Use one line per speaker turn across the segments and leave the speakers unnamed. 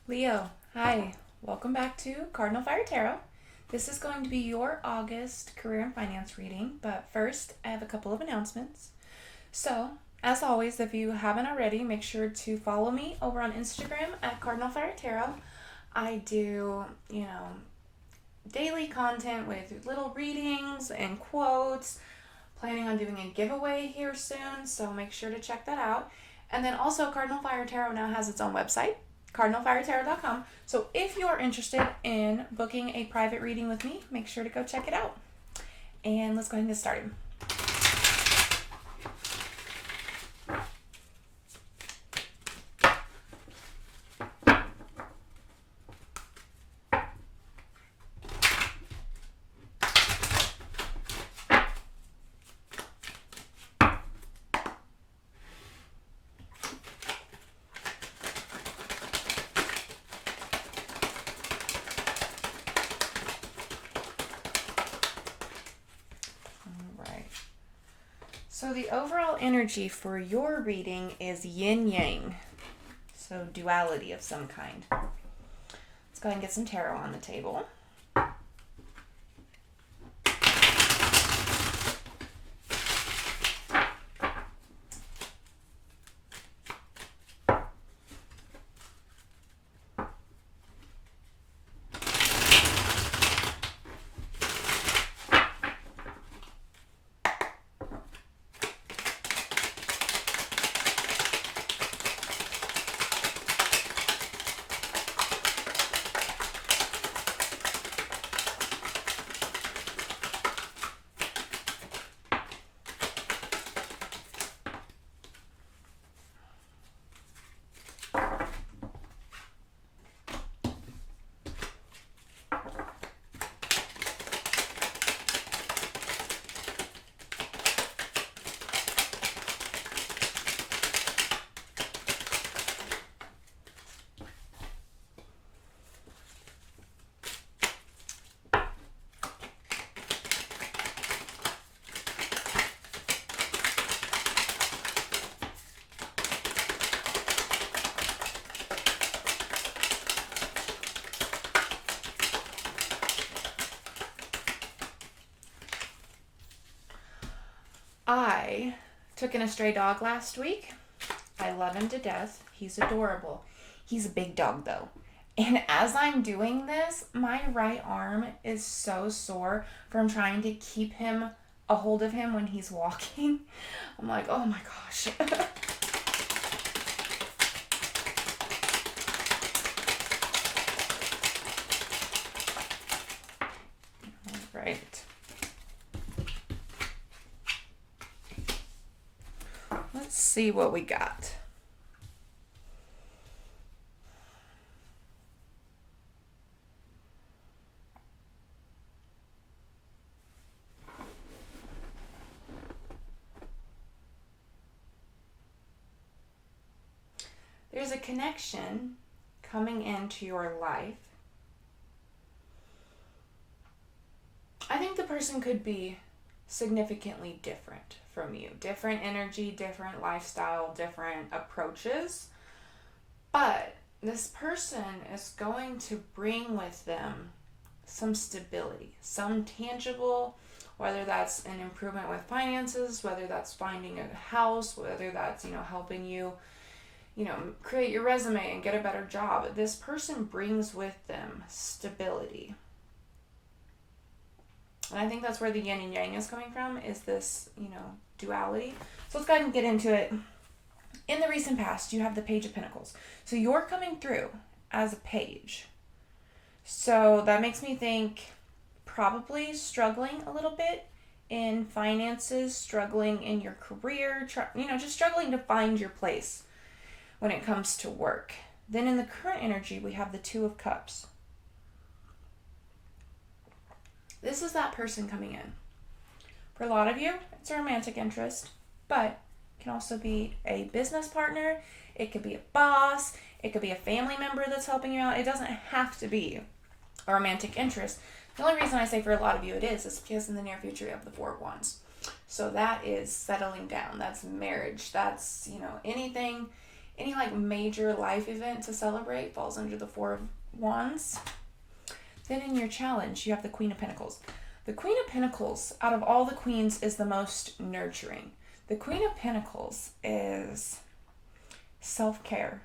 Leo, hi. Welcome back to Cardinal Fire Tarot. This is going to be your August career and finance reading, but first I have a couple of announcements. So, as always, if you haven't already, make sure to follow me over on Instagram at Cardinal Fire Tarot. I do, daily content with little readings and quotes. Planning on doing a giveaway here soon, so make sure to check that out. And then also, Cardinal Fire Tarot now has its own website, cardinalfiretarot.com. So if you're interested in booking a private reading with me, make sure to go check it out. And let's go ahead and get started. So the overall energy for your reading is yin-yang, so duality of some kind. Let's go ahead and get some tarot on the table. I took in a stray dog last week. I love him to death. He's adorable. He's a big dog though. And as I'm doing this, my right arm is so sore from trying to keep a hold of him when he's walking. I'm like, oh my gosh. All right. Let's see what we got. There's a connection coming into your life. I think the person could be significantly different from you. Different energy, different lifestyle, different approaches. But this person is going to bring with them some stability, some tangible, whether that's an improvement with finances, whether that's finding a house, whether that's, helping you, create your resume and get a better job. This person brings with them stability. And I think that's where the yin and yang is coming from, is this, duality. So let's go ahead and get into it. In the recent past, you have the Page of Pentacles. So you're coming through as a page. So that makes me think probably struggling a little bit in finances, struggling in your career, just struggling to find your place when it comes to work. Then in the current energy, we have the Two of Cups. This is that person coming in. For a lot of you, it's a romantic interest, but it can also be a business partner. It could be a boss. It could be a family member that's helping you out. It doesn't have to be a romantic interest. The only reason I say for a lot of you it is because in the near future you have the Four of Wands. So that is settling down. That's marriage. That's, anything Any like major life event to celebrate falls under the Four of Wands. Then in your challenge, you have the Queen of Pentacles. The Queen of Pentacles, out of all the queens, is the most nurturing. The Queen of Pentacles is self-care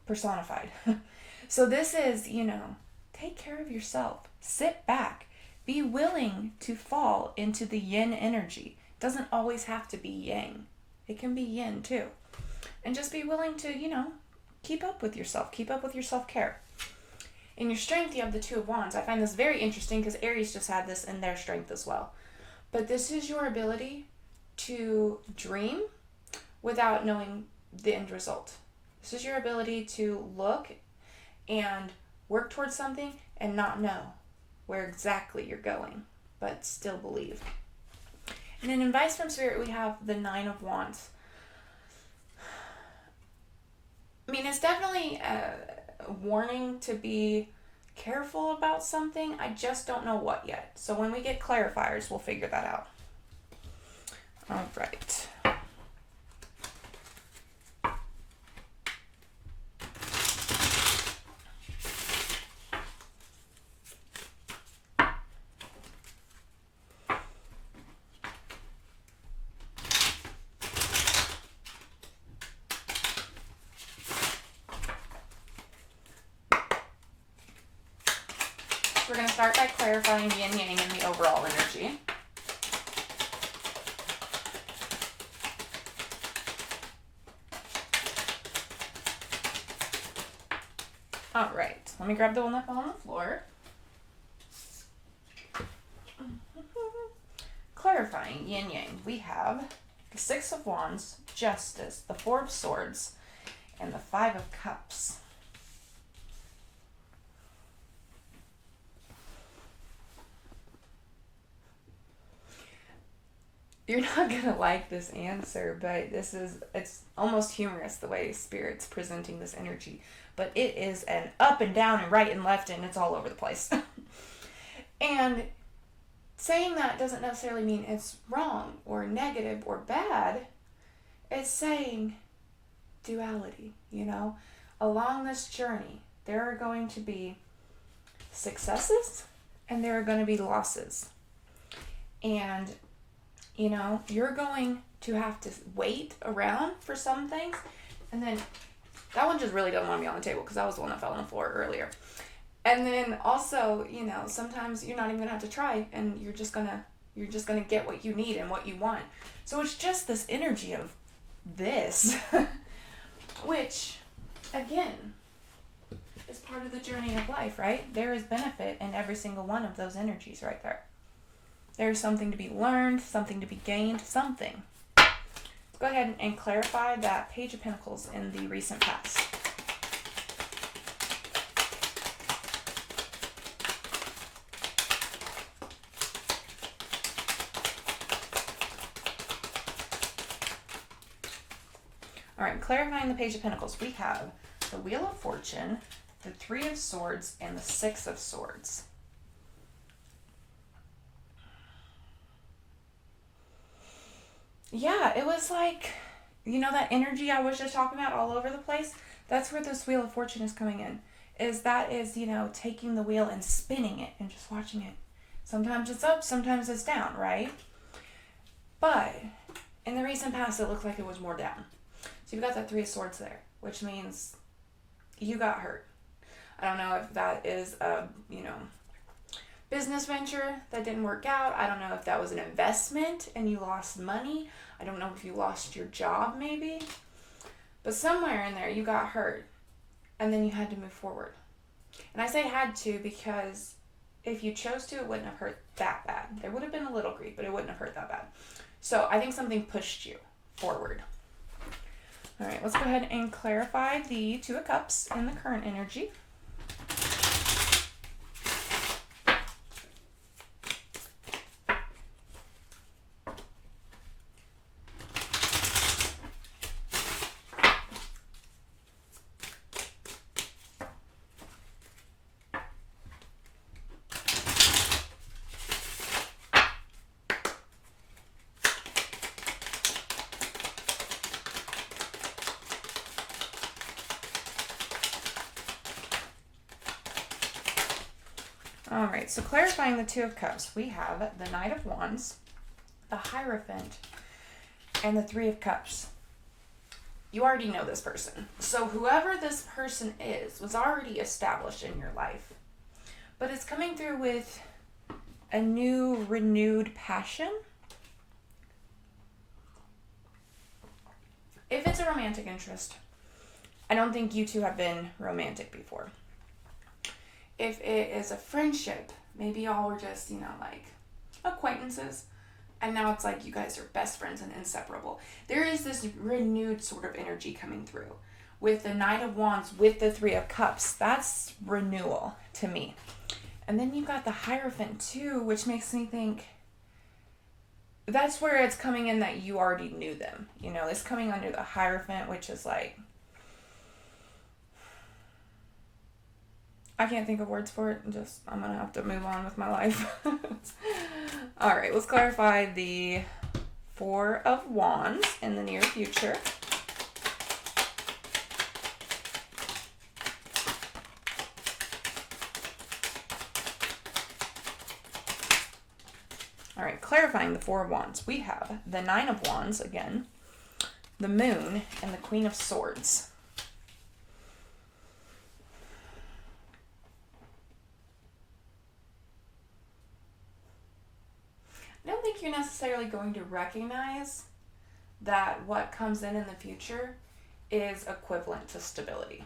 personified. So this is, take care of yourself. Sit back. Be willing to fall into the yin energy. It doesn't always have to be yang. It can be yin too. And just be willing to, keep up with yourself. Keep up with your self-care. In your strength, you have the Two of Wands. I find this very interesting because Aries just had this in their strength as well. But this is your ability to dream without knowing the end result. This is your ability to look and work towards something and not know where exactly you're going, but still believe. And in advice from Spirit, we have the Nine of Wands. I mean, it's definitely a warning to be careful about something. I just don't know what yet. So when we get clarifiers, we'll figure that out. All right. We're going to start by clarifying yin yang and the overall energy. All right, let me grab the one that fell on the floor. Clarifying yin yang, we have the Six of Wands, Justice, the Four of Swords, and the Five of Cups. You're not going to like this answer, but it's almost humorous the way Spirit's presenting this energy. But it is an up and down and right and left, and it's all over the place. And saying that doesn't necessarily mean it's wrong or negative or bad. It's saying duality, Along this journey, there are going to be successes and there are going to be losses. And you're going to have to wait around for some things. And then that one just really doesn't want to be on the table because that was the one that fell on the floor earlier. And then also, sometimes you're not even going to have to try and you're just going to get what you need and what you want. So it's just this energy of this, which, again, is part of the journey of life, right? There is benefit in every single one of those energies right there. There's something to be learned, something to be gained, something. Let's go ahead and clarify that Page of Pentacles in the recent past. All right, clarifying the Page of Pentacles, we have the Wheel of Fortune, the Three of Swords, and the Six of Swords. Yeah, it was like, that energy I was just talking about all over the place. That's where this Wheel of Fortune is coming in. Is taking the wheel and spinning it and just watching it. Sometimes it's up, sometimes it's down, right? But in the recent past, it looked like it was more down. So you've got that Three of Swords there, which means you got hurt. I don't know if that is a, business venture that didn't work out. I don't know if that was an investment and you lost money. I don't know if you lost your job maybe. But somewhere in there you got hurt and then you had to move forward. And I say had to because if you chose to, it wouldn't have hurt that bad. There would have been a little grief, but it wouldn't have hurt that bad. So I think something pushed you forward. All right, let's go ahead and clarify the Two of Cups in the current energy. All right, so clarifying the Two of Cups, we have the Knight of Wands, the Hierophant, and the Three of Cups. You already know this person. So whoever this person is was already established in your life. But it's coming through with a new, renewed passion. If it's a romantic interest, I don't think you two have been romantic before. If it is a friendship, maybe y'all were just, like acquaintances. And now it's like you guys are best friends and inseparable. There is this renewed sort of energy coming through. With the Knight of Wands, with the Three of Cups, that's renewal to me. And then you've got the Hierophant too, which makes me think that's where it's coming in that you already knew them. It's coming under the Hierophant, which is like, I can't think of words for it. I'm going to have to move on with my life. All right, let's clarify the Four of Wands in the near future. All right, clarifying the Four of Wands, we have the Nine of Wands again, the Moon, and the Queen of Swords. I don't think you're necessarily going to recognize that what comes in the future is equivalent to stability.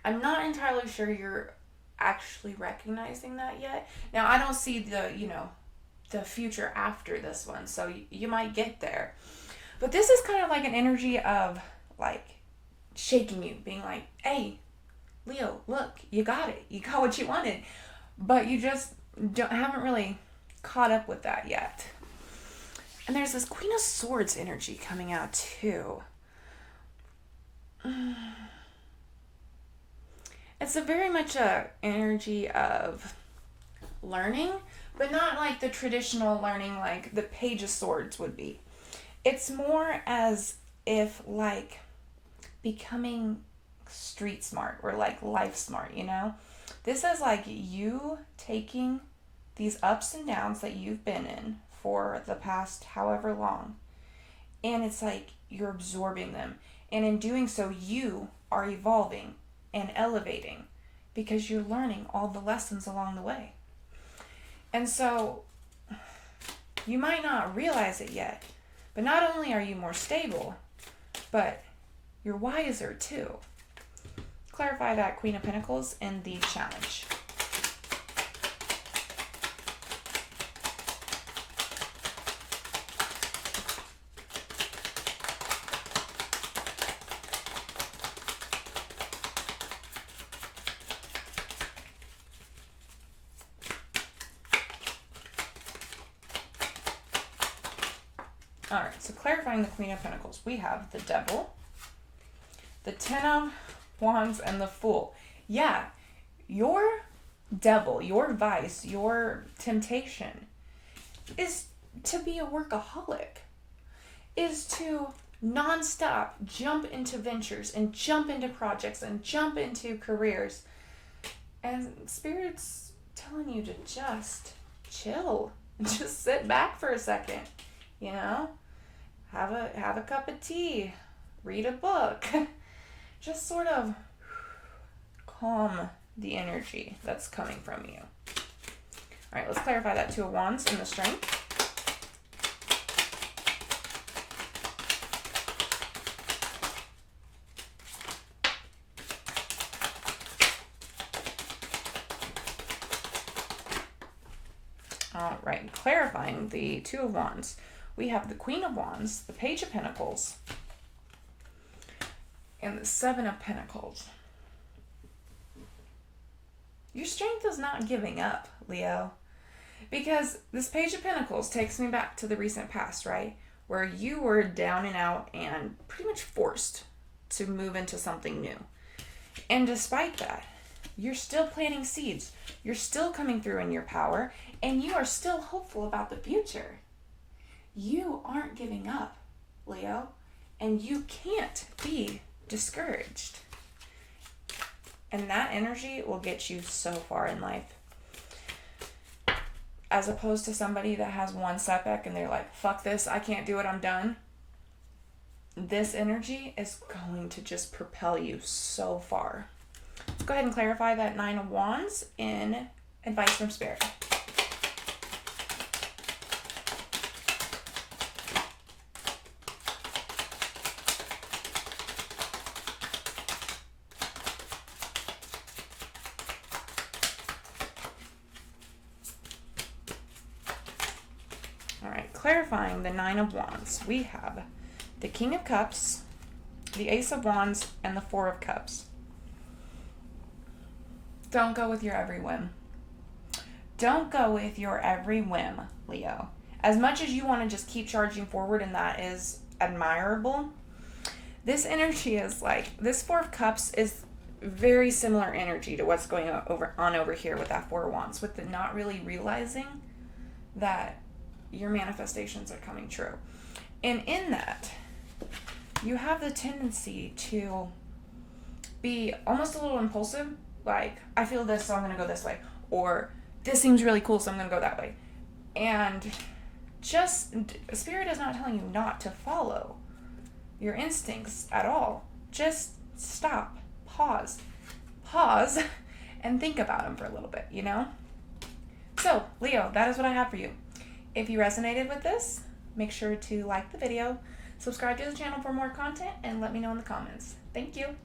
I'm not entirely sure you're actually recognizing that yet. Now, I don't see the future after this one, so you might get there. But this is kind of like an energy of like shaking you, being like, hey, Leo, look, you got it. You got what you wanted. But you just haven't really caught up with that yet. And there's this Queen of Swords energy coming out too. It's a very much a energy of learning, but not like the traditional learning like the Page of Swords would be. It's more as if like becoming street smart or like life smart, This is like you taking these ups and downs that you've been in for the past however long, and it's like you're absorbing them, and in doing so you are evolving and elevating because you're learning all the lessons along the way. And so you might not realize it yet, but not only are you more stable, but you're wiser too. Clarify that Queen of Pentacles in the challenge. All right, so clarifying the Queen of Pentacles, we have the Devil, the Ten of Wands, and the Fool. Yeah, your devil, your vice, your temptation is to be a workaholic, is to nonstop jump into ventures and jump into projects and jump into careers. And Spirit's telling you to just chill, just sit back for a second. Have a cup of tea, read a book, just sort of calm the energy that's coming from you. All right, let's clarify that Two of Wands and the Strength. All right, clarifying the Two of Wands, we have the Queen of Wands, the Page of Pentacles, and the Seven of Pentacles. Your strength is not giving up, Leo, because this Page of Pentacles takes me back to the recent past, right? Where you were down and out and pretty much forced to move into something new. And despite that, you're still planting seeds. You're still coming through in your power, and you are still hopeful about the future. You aren't giving up, Leo, and you can't be discouraged. And that energy will get you so far in life. as opposed to somebody that has one setback and they're like, fuck this, I can't do it, I'm done. This energy is going to just propel you so far. Let's go ahead and clarify that Nine of Wands in advice from Spirit. All right, clarifying the Nine of Wands, we have the King of Cups, the Ace of Wands, and the Four of Cups. Don't go with your every whim. Don't go with your every whim, Leo. As much as you want to just keep charging forward, and that is admirable, this energy is like, this Four of Cups is very similar energy to what's going on over here with that Four of Wands, with the not really realizing that your manifestations are coming true. And in that, you have the tendency to be almost a little impulsive, like, I feel this, so I'm going to go this way, or this seems really cool, so I'm going to go that way. And just, Spirit is not telling you not to follow your instincts at all. Just stop, pause, and think about them for a little bit, you know? So, Leo, that is what I have for you. If you resonated with this, make sure to like the video, subscribe to the channel for more content, and let me know in the comments. Thank you.